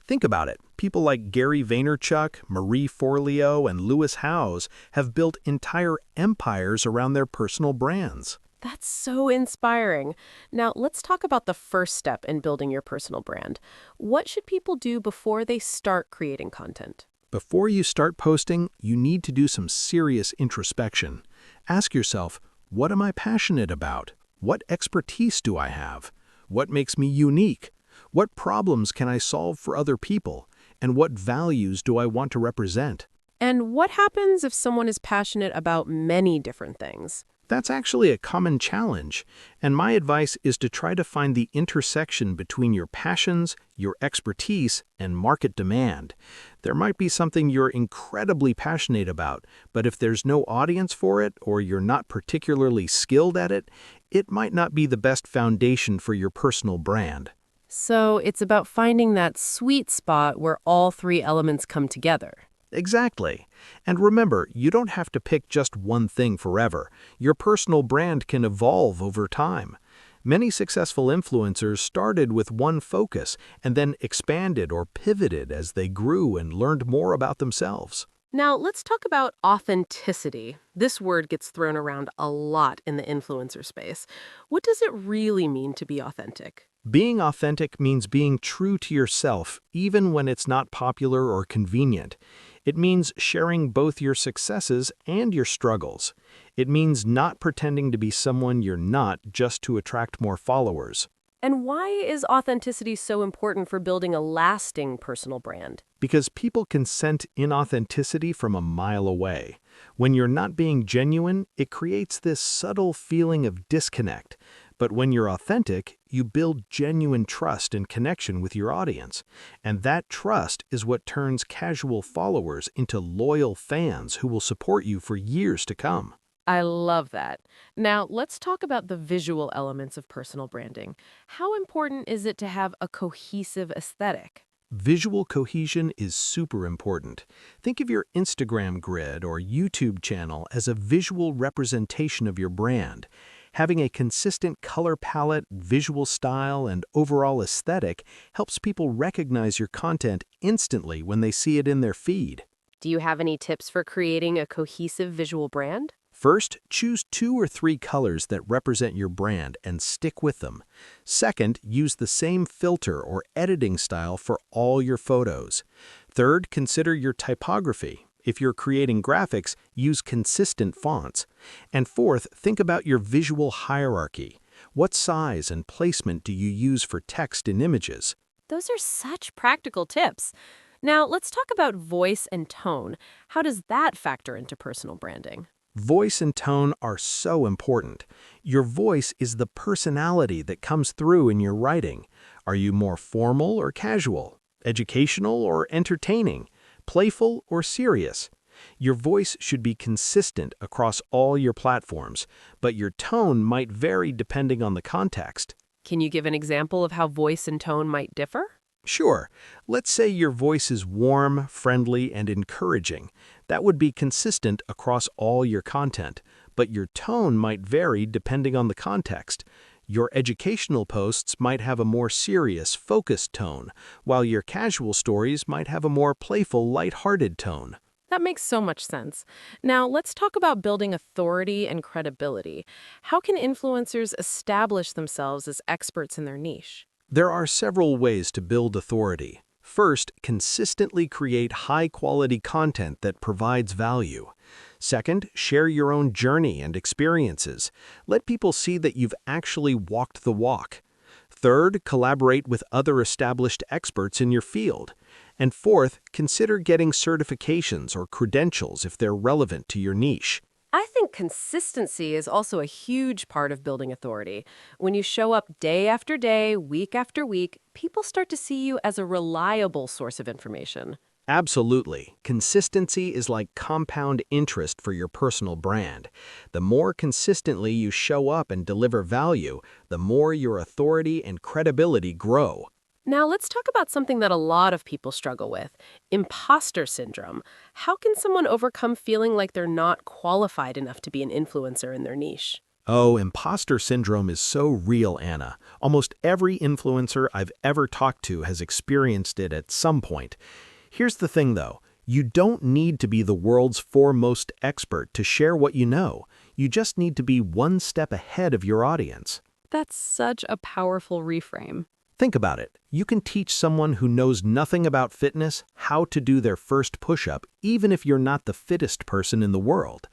S1: Think about it. People like Gary Vaynerchuk, Marie Forleo, and Lewis Howes have built entire empires around their personal brands.
S3: That's so inspiring. Now, let's talk about the first step in building your personal brand. What should people do before they start creating content?
S1: Before you start posting, you need to do some serious introspection. Ask yourself, what am I passionate about? What expertise do I have? What makes me unique? What problems can I solve for other people? And what values do I want to represent?
S3: And what happens if someone is passionate about many different things?
S1: That's actually a common challenge, and my advice is to try to find the intersection between your passions, your expertise, and market demand. There might be something you're incredibly passionate about, but if there's no audience for it or you're not particularly skilled at it, it might not be the best foundation for your personal brand.
S3: So it's about finding that sweet spot where all three elements come together.
S1: Exactly. And remember, you don't have to pick just one thing forever. Your personal brand can evolve over time. Many successful influencers started with one focus and then expanded or pivoted as they grew and learned more about themselves.
S3: Now, let's talk about authenticity. This word gets thrown around a lot in the influencer space. What does it really mean to be authentic?
S1: Being authentic means being true to yourself, even when it's not popular or convenient. It means sharing both your successes and your struggles. It means not pretending to be someone you're not just to attract more followers.
S3: And why is authenticity so important for building a lasting personal brand?
S1: Because people can scent inauthenticity from a mile away. When you're not being genuine, it creates this subtle feeling of disconnect. But when you're authentic, you build genuine trust and connection with your audience. And that trust is what turns casual followers into loyal fans who will support you for years to come.
S3: I love that. Now, let's talk about the visual elements of personal branding. How important is it to have a cohesive aesthetic?
S1: Visual cohesion is super important. Think of your Instagram grid or YouTube channel as a visual representation of your brand. Having a consistent color palette, visual style, and overall aesthetic helps people recognize your content instantly when they see it in their feed.
S3: Do you have any tips for creating a cohesive visual brand?
S1: First, choose 2 or 3 colors that represent your brand and stick with them. Second, use the same filter or editing style for all your photos. Third, consider your typography. If you're creating graphics, use consistent fonts. And fourth, think about your visual hierarchy. What size and placement do you use for text and images?
S3: Those are such practical tips. Now, let's talk about voice and tone. How does that factor into personal branding?
S1: Voice and tone are so important. Your voice is the personality that comes through in your writing. Are you more formal or casual? Educational or entertaining? Playful or serious? Your voice should be consistent across all your platforms, but your tone might vary depending on the context.
S3: Can you give an example of how voice and tone might differ?
S1: Sure, let's say your voice is warm, friendly, and encouraging. That would be consistent across all your content, but your tone might vary depending on the context. Your educational posts might have a more serious, focused tone, while your casual stories might have a more playful, lighthearted tone.
S3: That makes so much sense. Now, let's talk about building authority and credibility. How can influencers establish themselves as experts in their niche?
S1: There are several ways to build authority. First, consistently create high-quality content that provides value. Second, share your own journey and experiences. Let people see that you've actually walked the walk. Third, collaborate with other established experts in your field. And fourth, consider getting certifications or credentials if they're relevant to your niche.
S3: I think consistency is also a huge part of building authority. When you show up day after day, week after week, people start to see you as a reliable source of information.
S1: Absolutely. Consistency is like compound interest for your personal brand. The more consistently you show up and deliver value, the more your authority and credibility grow.
S3: Now, let's talk about something that a lot of people struggle with, imposter syndrome. How can someone overcome feeling like they're not qualified enough to be an influencer in their niche?
S1: Oh, imposter syndrome is so real, Anna. Almost every influencer I've ever talked to has experienced it at some point. Here's the thing, though. You don't need to be the world's foremost expert to share what you know. You just need to be one step ahead of your audience.
S3: That's such a powerful reframe.
S1: Think about it. You can teach someone who knows nothing about fitness how to do their first push-up, even if you're not the fittest person in the world.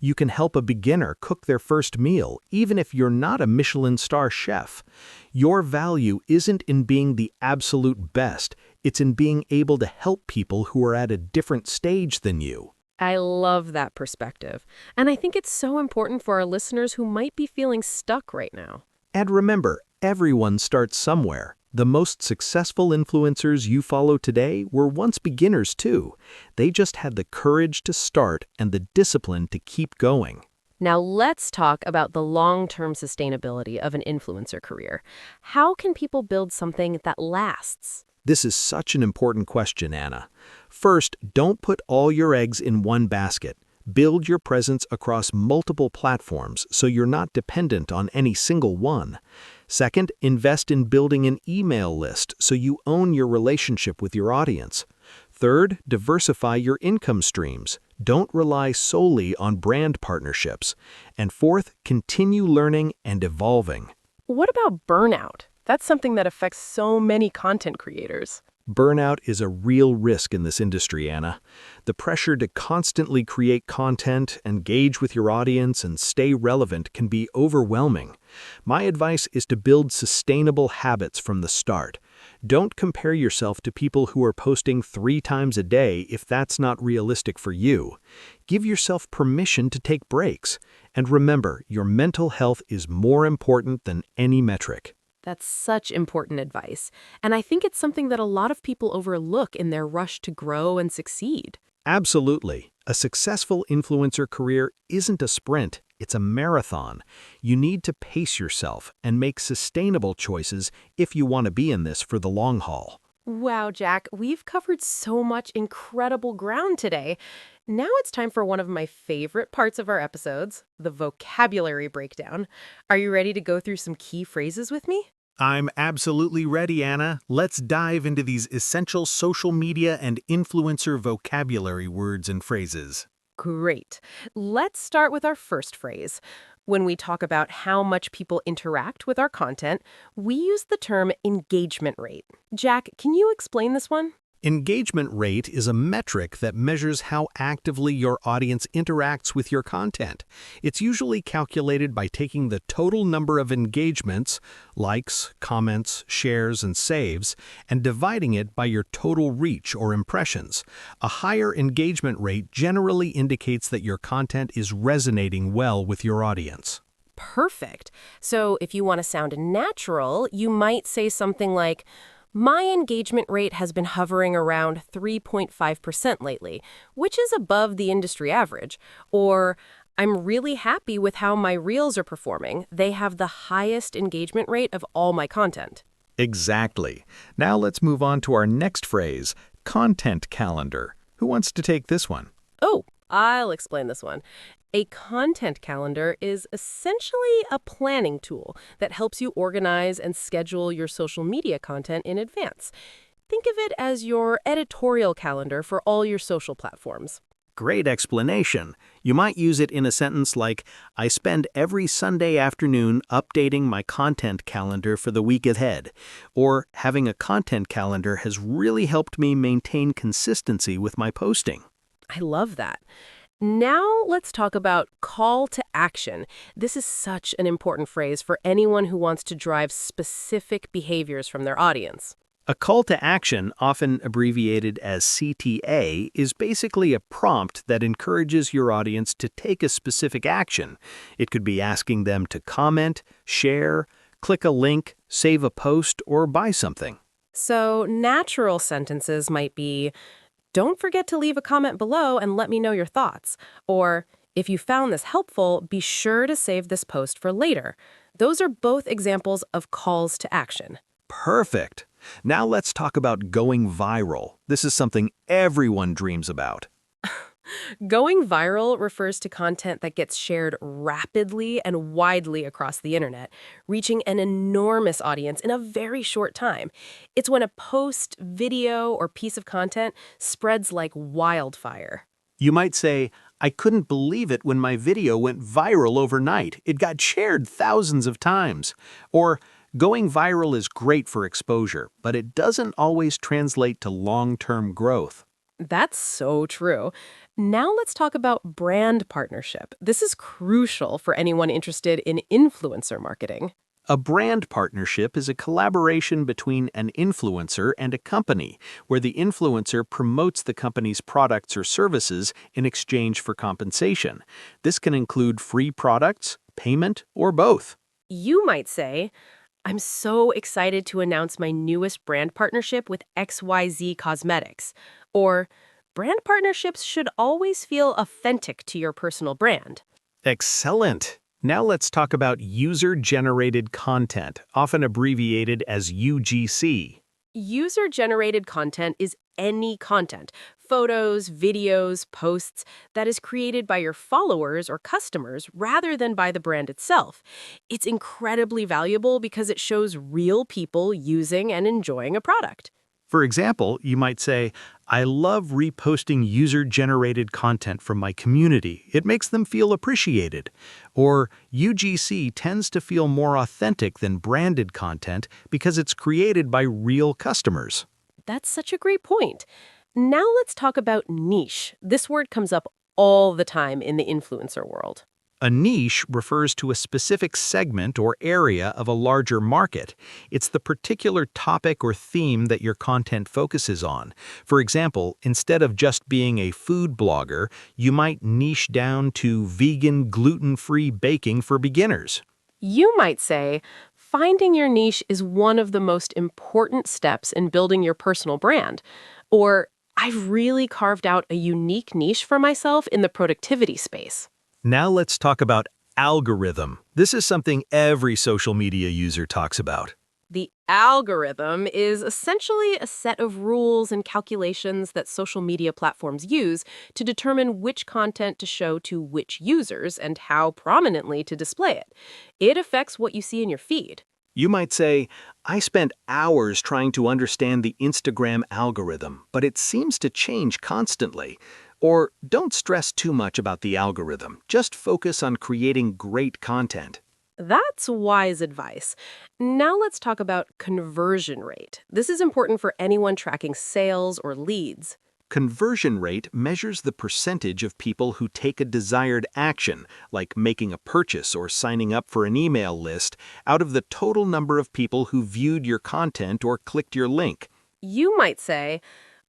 S1: You can help a beginner cook their first meal, even if you're not a Michelin star chef. Your value isn't in being the absolute best, it's in being able to help people who are at a different stage than you.
S3: I love that perspective. And I think it's so important for our listeners who might be feeling stuck right now.
S1: And remember, everyone starts somewhere. The most successful influencers you follow today were once beginners too. They just had the courage to start and the discipline to keep going.
S3: Now let's talk about the long-term sustainability of an influencer career. How can people build something that lasts?
S1: This is such an important question, Anna. First, don't put all your eggs in one basket. Build your presence across multiple platforms so you're not dependent on any single one. Second, invest in building an email list so you own your relationship with your audience. Third, diversify your income streams. Don't rely solely on brand partnerships. And fourth, continue learning and evolving.
S3: What about burnout? That's something that affects so many content creators.
S1: Burnout is a real risk in this industry, Anna. The pressure to constantly create content, engage with your audience, and stay relevant can be overwhelming. My advice is to build sustainable habits from the start. Don't compare yourself to people who are posting 3 times a day if that's not realistic for you. Give yourself permission to take breaks. And remember, your mental health is more important than any metric.
S3: That's such important advice. And I think it's something that a lot of people overlook in their rush to grow and succeed.
S1: Absolutely. A successful influencer career isn't a sprint, it's a marathon. You need to pace yourself and make sustainable choices if you want to be in this for the long haul.
S3: Wow, Jack, we've covered so much incredible ground today. Now it's time for one of my favorite parts of our episodes, the vocabulary breakdown. Are you ready to go through some key phrases with me?
S1: I'm absolutely ready, Anna. Let's dive into these essential social media and influencer vocabulary words and phrases.
S3: Great. Let's start with our first phrase. When we talk about how much people interact with our content, we use the term engagement rate. Jack, can you explain this one?
S1: Engagement rate is a metric that measures how actively your audience interacts with your content. It's usually calculated by taking the total number of engagements, likes, comments, shares, and saves, and dividing it by your total reach or impressions. A higher engagement rate generally indicates that your content is resonating well with your audience.
S3: Perfect. So if you want to sound natural, you might say something like, my engagement rate has been hovering around 3.5% lately, which is above the industry average. Or, I'm really happy with how my reels are performing. They have the highest engagement rate of all my content.
S1: Exactly. Now let's move on to our next phrase, content calendar. Who wants to take this one?
S3: Oh, I'll explain this one. A content calendar is essentially a planning tool that helps you organize and schedule your social media content in advance. Think of it as your editorial calendar for all your social platforms.
S1: Great explanation. You might use it in a sentence like, I spend every Sunday afternoon updating my content calendar for the week ahead. Or, having a content calendar has really helped me maintain consistency with my posting.
S3: I love that. Now let's talk about call to action. This is such an important phrase for anyone who wants to drive specific behaviors from their audience.
S1: A call to action, often abbreviated as CTA, is basically a prompt that encourages your audience to take a specific action. It could be asking them to comment, share, click a link, save a post, or buy something.
S3: So natural sentences might be, don't forget to leave a comment below and let me know your thoughts. Or, if you found this helpful, be sure to save this post for later. Those are both examples of calls to action.
S1: Perfect. Now let's talk about going viral. This is something everyone dreams about.
S3: Going viral refers to content that gets shared rapidly and widely across the internet, reaching an enormous audience in a very short time. It's when a post, video, or piece of content spreads like wildfire.
S1: You might say, I couldn't believe it when my video went viral overnight. It got shared thousands of times. Or, going viral is great for exposure, but it doesn't always translate to long-term growth.
S3: That's so true. Now let's talk about brand partnership. This is crucial for anyone interested in influencer marketing.
S1: A brand partnership is a collaboration between an influencer and a company, where the influencer promotes the company's products or services in exchange for compensation. This can include free products, payment, or both.
S3: You might say, I'm so excited to announce my newest brand partnership with XYZ Cosmetics. Or, brand partnerships should always feel authentic to your personal brand.
S1: Excellent! Now let's talk about user-generated content, often abbreviated as UGC.
S3: User-generated content is any content, photos, videos, posts, that is created by your followers or customers rather than by the brand itself. It's incredibly valuable because it shows real people using and enjoying a product.
S1: For example, you might say, I love reposting user-generated content from my community. It makes them feel appreciated. Or UGC tends to feel more authentic than branded content because it's created by real customers.
S3: That's such a great point. Now let's talk about niche. This word comes up all the time in the influencer world.
S1: A niche refers to a specific segment or area of a larger market. It's the particular topic or theme that your content focuses on. For example, instead of just being a food blogger, you might niche down to vegan, gluten-free baking for beginners.
S3: You might say, finding your niche is one of the most important steps in building your personal brand. Or, I've really carved out a unique niche for myself in the productivity space.
S1: Now let's talk about algorithm. This is something every social media user talks about.
S3: The algorithm is essentially a set of rules and calculations that social media platforms use to determine which content to show to which users and how prominently to display it. It affects what you see in your feed.
S1: You might say, I spent hours trying to understand the Instagram algorithm, but it seems to change constantly. Or don't stress too much about the algorithm. Just focus on creating great content.
S3: That's wise advice. Now let's talk about conversion rate. This is important for anyone tracking sales or leads.
S1: Conversion rate measures the percentage of people who take a desired action, like making a purchase or signing up for an email list, out of the total number of people who viewed your content or clicked your link.
S3: You might say,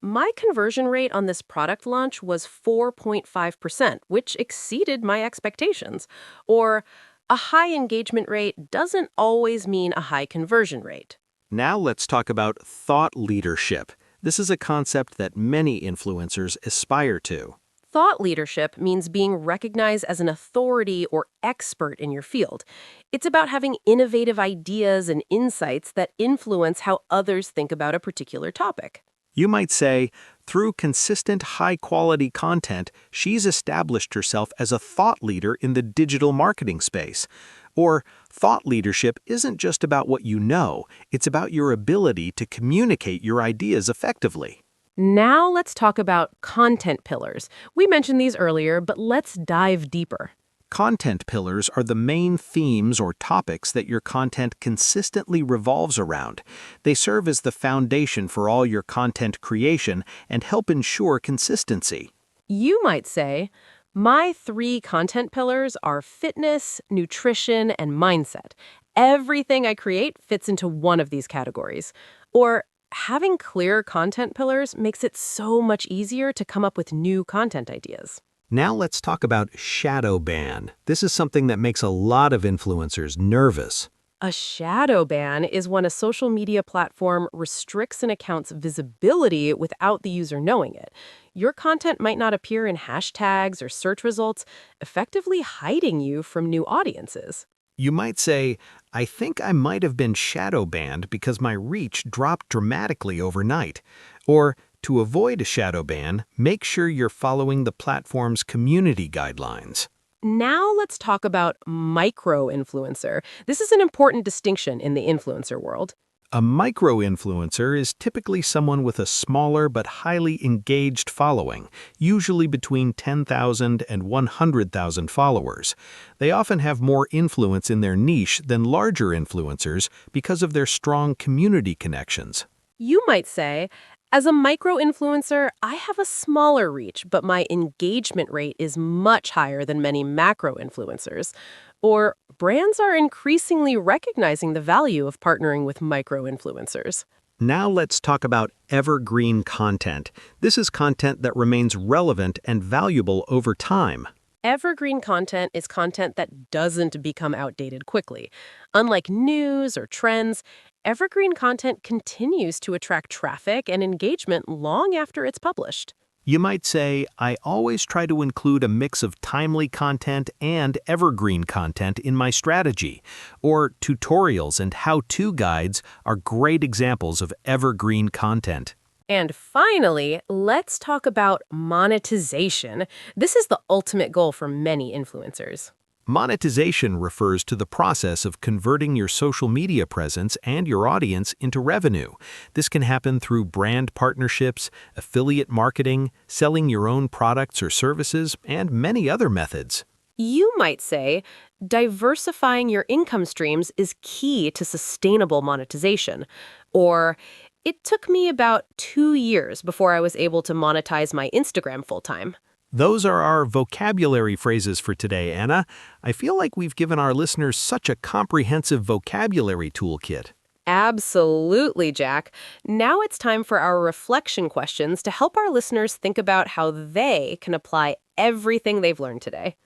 S3: my conversion rate on this product launch was 4.5%, which exceeded my expectations. Or, a high engagement rate doesn't always mean a high conversion rate.
S1: Now let's talk about thought leadership. This is a concept that many influencers aspire to.
S3: Thought leadership means being recognized as an authority or expert in your field. It's about having innovative ideas and insights that influence how others think about a particular topic.
S1: You might say, through consistent high-quality content, she's established herself as a thought leader in the digital marketing space. Or, thought leadership isn't just about what you know, it's about your ability to communicate your ideas effectively.
S3: Now let's talk about content pillars. We mentioned these earlier, but let's dive deeper.
S1: Content pillars are the main themes or topics that your content consistently revolves around. They serve as the foundation for all your content creation and help ensure consistency.
S3: You might say, my 3 content pillars are fitness, nutrition, and mindset. Everything I create fits into one of these categories. Or, having clear content pillars makes it so much easier to come up with new content ideas.
S1: Now let's talk about shadow ban. This is something that makes a lot of influencers nervous.
S3: A shadow ban is when a social media platform restricts an account's visibility without the user knowing it. Your content might not appear in hashtags or search results, effectively hiding you from new audiences.
S1: You might say, I think I might have been shadow banned because my reach dropped dramatically overnight. Or, to avoid a shadow ban, make sure you're following the platform's community guidelines.
S3: Now let's talk about micro-influencer. This is an important distinction in the influencer world.
S1: A micro-influencer is typically someone with a smaller but highly engaged following, usually between 10,000 and 100,000 followers. They often have more influence in their niche than larger influencers because of their strong community connections.
S3: You might say, As a micro-influencer, I have a smaller reach, but my engagement rate is much higher than many macro-influencers. Or brands are increasingly recognizing the value of partnering with micro-influencers.
S1: Now let's talk about evergreen content. This is content that remains relevant and valuable over time.
S3: Evergreen content is content that doesn't become outdated quickly. Unlike news or trends, evergreen content continues to attract traffic and engagement long after it's published.
S1: You might say, I always try to include a mix of timely content and evergreen content in my strategy. Or tutorials and how-to guides are great examples of evergreen content.
S3: And finally, let's talk about monetization. This is the ultimate goal for many influencers.
S1: Monetization refers to the process of converting your social media presence and your audience into revenue. This can happen through brand partnerships, affiliate marketing, selling your own products or services, and many other methods.
S3: You might say, diversifying your income streams is key to sustainable monetization. Or, it took me about 2 years before I was able to monetize my Instagram full-time.
S1: Those are our vocabulary phrases for today, Anna. I feel like we've given our listeners such a comprehensive vocabulary toolkit.
S3: Absolutely, Jack. Now it's time for our reflection questions to help our listeners think about how they can apply everything they've learned today.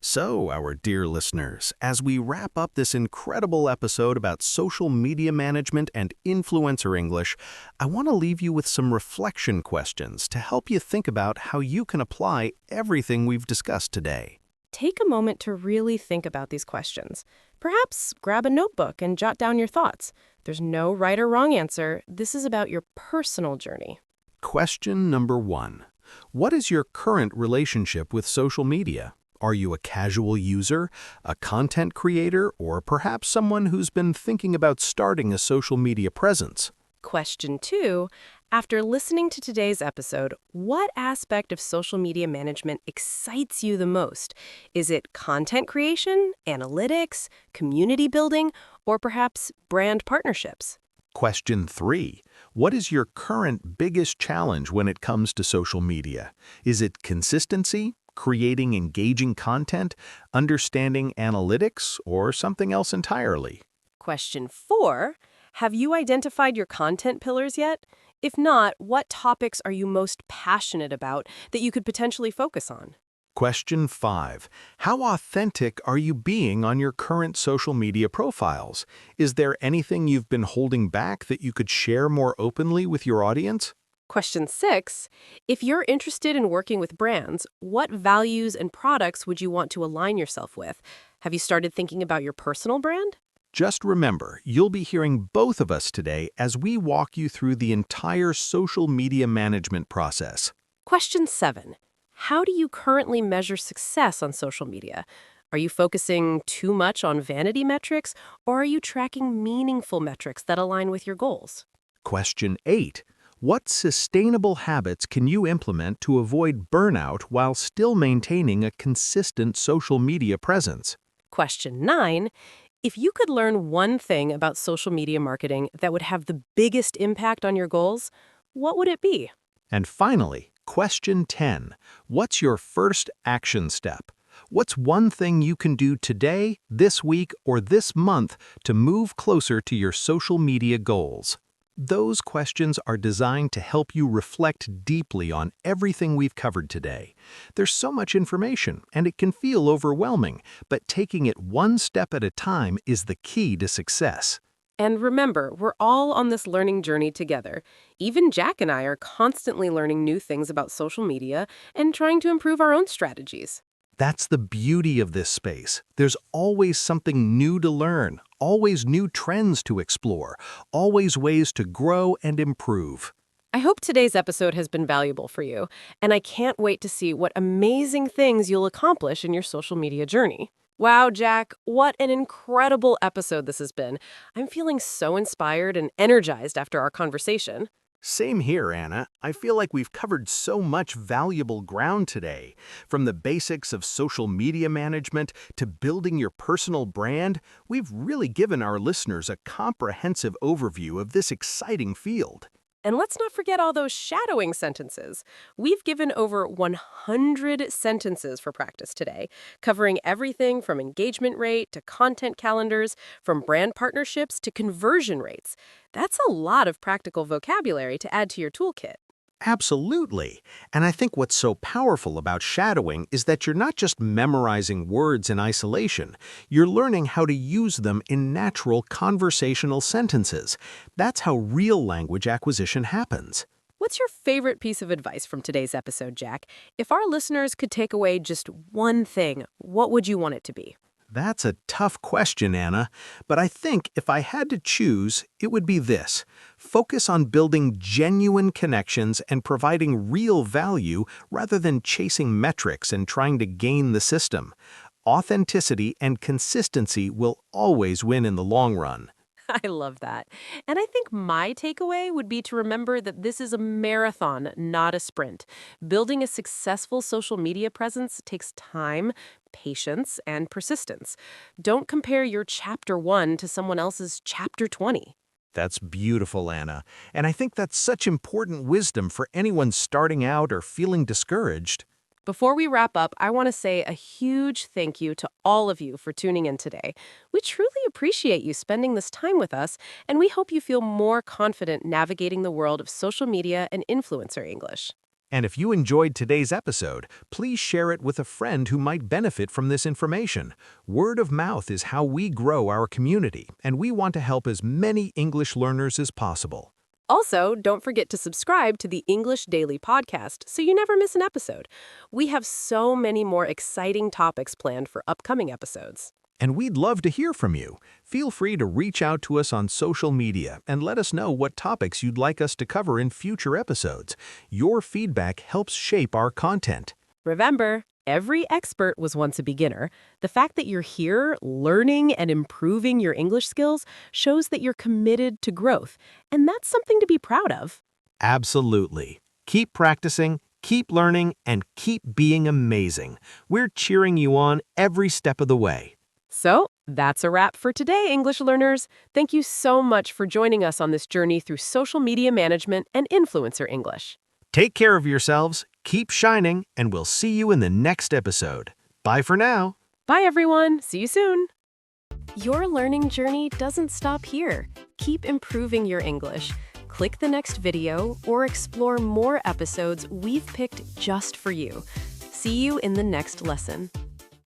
S1: So, our dear listeners, as we wrap up this incredible episode about social media management and influencer English, I want to leave you with some reflection questions to help you think about how you can apply everything we've discussed today.
S3: Take a moment to really think about these questions. Perhaps grab a notebook and jot down your thoughts. There's no right or wrong answer. This is about your personal journey.
S1: Question number 1. What is your current relationship with social media? Are you a casual user, a content creator, or perhaps someone who's been thinking about starting a social media presence?
S3: Question 2. After listening to today's episode, what aspect of social media management excites you the most? Is it content creation, analytics, community building, or perhaps brand partnerships?
S1: Question 3. What is your current biggest challenge when it comes to social media? Is it consistency, creating engaging content, understanding analytics, or something else entirely?
S3: Question 4. Have you identified your content pillars yet? If not, what topics are you most passionate about that you could potentially focus on?
S1: Question 5. How authentic are you being on your current social media profiles? Is there anything you've been holding back that you could share more openly with your audience?
S3: Question 6. If you're interested in working with brands, what values and products would you want to align yourself with? Have you started thinking about your personal brand?
S1: Just remember, you'll be hearing both of us today as we walk you through the entire social media management process.
S3: Question 7. How do you currently measure success on social media? Are you focusing too much on vanity metrics, or are you tracking meaningful metrics that align with your goals?
S1: Question 8. What sustainable habits can you implement to avoid burnout while still maintaining a consistent social media presence?
S3: Question 9. If you could learn one thing about social media marketing that would have the biggest impact on your goals, what would it be?
S1: And finally, question 10. What's your first action step? What's one thing you can do today, this week, or this month to move closer to your social media goals? Those questions are designed to help you reflect deeply on everything we've covered today. There's so much information, and it can feel overwhelming, but taking it one step at a time is the key to success.
S3: And remember, we're all on this learning journey together. Even Jack and I are constantly learning new things about social media and trying to improve our own strategies.
S1: That's the beauty of this space. There's always something new to learn, always new trends to explore, always ways to grow and improve.
S3: I hope today's episode has been valuable for you, and I can't wait to see what amazing things you'll accomplish in your social media journey. Wow, Jack, what an incredible episode this has been. I'm feeling so inspired and energized after our conversation.
S1: Same here, Anna. I feel like we've covered so much valuable ground today. From the basics of social media management to building your personal brand, we've really given our listeners a comprehensive overview of this exciting field.
S3: And let's not forget all those shadowing sentences. We've given over 100 sentences for practice today, covering everything from engagement rate to content calendars, from brand partnerships to conversion rates. That's a lot of practical vocabulary to add to your toolkit.
S1: Absolutely. And I think what's so powerful about shadowing is that you're not just memorizing words in isolation, you're learning how to use them in natural conversational sentences. That's how real language acquisition happens.
S3: What's your favorite piece of advice from today's episode, Jack? If our listeners could take away just one thing, what would you want it to be?
S1: That's a tough question, Anna, but I think if I had to choose, it would be this. Focus on building genuine connections and providing real value rather than chasing metrics and trying to game the system. Authenticity and consistency will always win in the long run.
S3: I love that. And I think my takeaway would be to remember that this is a marathon, not a sprint. Building a successful social media presence takes time, patience, and persistence. Don't compare your chapter 1 to someone else's chapter 20.
S1: That's beautiful, Anna. And I think that's such important wisdom for anyone starting out or feeling discouraged.
S3: Before we wrap up, I want to say a huge thank you to all of you for tuning in today. We truly appreciate you spending this time with us, and we hope you feel more confident navigating the world of social media and influencer English.
S1: And if you enjoyed today's episode, please share it with a friend who might benefit from this information. Word of mouth is how we grow our community, and we want to help as many English learners as possible.
S3: Also, don't forget to subscribe to the English Daily podcast so you never miss an episode. We have so many more exciting topics planned for upcoming episodes.
S1: And we'd love to hear from you. Feel free to reach out to us on social media and let us know what topics you'd like us to cover in future episodes. Your feedback helps shape our content.
S3: Remember, every expert was once a beginner. The fact that you're here, learning and improving your English skills shows that you're committed to growth, and that's something to be proud of.
S1: Absolutely. Keep practicing, keep learning, and keep being amazing. We're cheering you on every step of the way.
S3: So, that's a wrap for today, English learners. Thank you so much for joining us on this journey through social media management and influencer English.
S1: Take care of yourselves, keep shining, and we'll see you in the next episode. Bye for now.
S3: Bye, everyone. See you soon.
S2: Your learning journey doesn't stop here. Keep improving your English. Click the next video or explore more episodes we've picked just for you. See you in the next lesson.